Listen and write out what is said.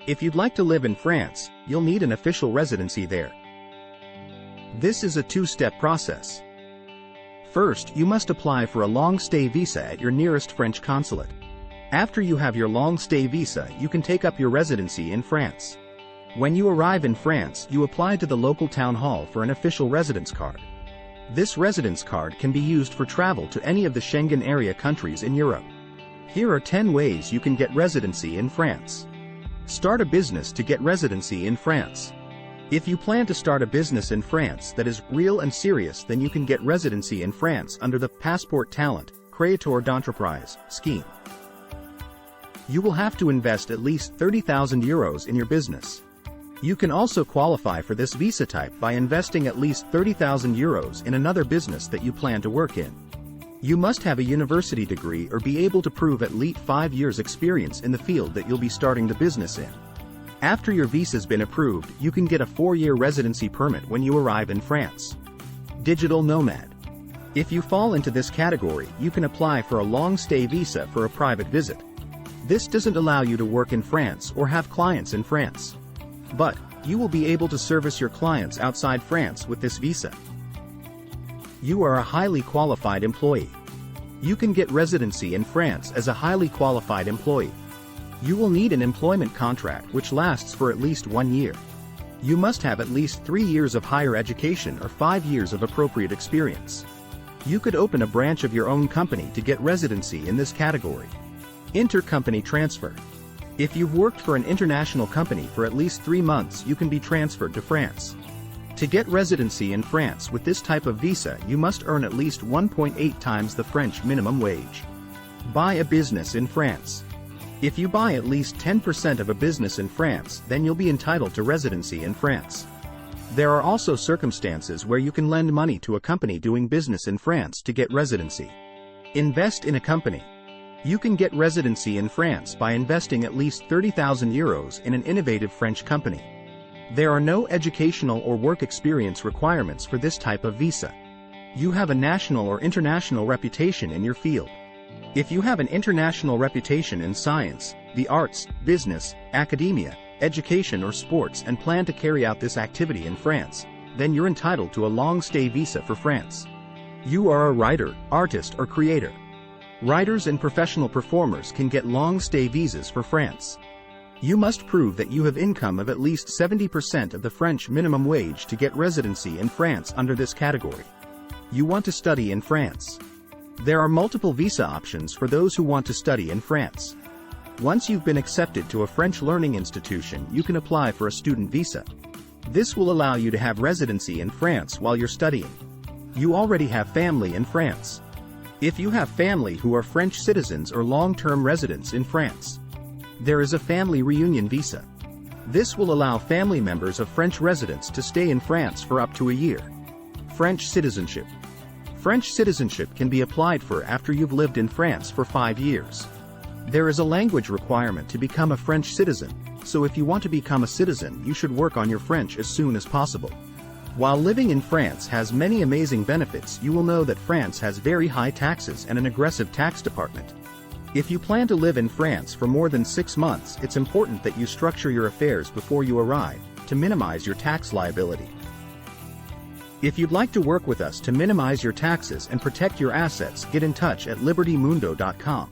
If you'd like to live in France, you'll need an official residency there. This is a two-step process. First, you must apply for a long-stay visa at your nearest French consulate. After you have your long-stay visa, you can take up your residency in France. When you arrive in France, you apply to the local town hall for an official residence card. This residence card can be used for travel to any of the Schengen area countries in Europe. Here are 10 ways you can get residency in France. Start a business to get residency in France. If you plan to start a business in France that is real and serious, then you can get residency in France under the Passport Talent, Créateur d'entreprise scheme. You will have to invest at least 30,000 euros in your business. You can also qualify for this visa type by investing at least 30,000 euros in another business that you plan to work in. You must have a university degree or be able to prove at least 5 years experience in the field that you'll be starting the business in. After your visa's been approved, you can get a 4-year residency permit when you arrive in France. Digital nomad. If you fall into this category, you can apply for a long-stay visa for a private visit. This doesn't allow you to work in France or have clients in France. But you will be able to service your clients outside France with this visa. You are a highly qualified employee. You can get residency in France as a highly qualified employee. You will need an employment contract which lasts for at least 1 year. You must have at least 3 years of higher education or 5 years of appropriate experience. You could open a branch of your own company to get residency in this category. Intercompany transfer. If you've worked for an international company for at least 3 months, you can be transferred to France. To get residency in France with this type of visa, you must earn at least 1.8 times the French minimum wage. Buy a business in France. If you buy at least 10% of a business in France, then you'll be entitled to residency in France. There are also circumstances where you can lend money to a company doing business in France to get residency. Invest in a company. You can get residency in France by investing at least 30,000 euros in an innovative French company. There are no educational or work experience requirements for this type of visa. You have a national or international reputation in your field. If you have an international reputation in science, the arts, business, academia, education or sports and plan to carry out this activity in France, then you're entitled to a long-stay visa for France. You are a writer, artist or creator. Writers and professional performers can get long-stay visas for France. You must prove that you have income of at least 70% of the French minimum wage to get residency in France under this category. You want to study in France. There are multiple visa options for those who want to study in France. Once you've been accepted to a French learning institution, you can apply for a student visa. This will allow you to have residency in France while you're studying. You already have family in France. If you have family who are French citizens or long-term residents in France, there is a family reunion visa. This will allow family members of French residents to stay in France for up to a year. French citizenship. French citizenship can be applied for after you've lived in France for 5 years. There is a language requirement to become a French citizen, so if you want to become a citizen, you should work on your French as soon as possible. While living in France has many amazing benefits, you will know that France has very high taxes and an aggressive tax department. If you plan to live in France for more than 6 months, it's important that you structure your affairs before you arrive, to minimize your tax liability. If you'd like to work with us to minimize your taxes and protect your assets, get in touch at libertymundo.com.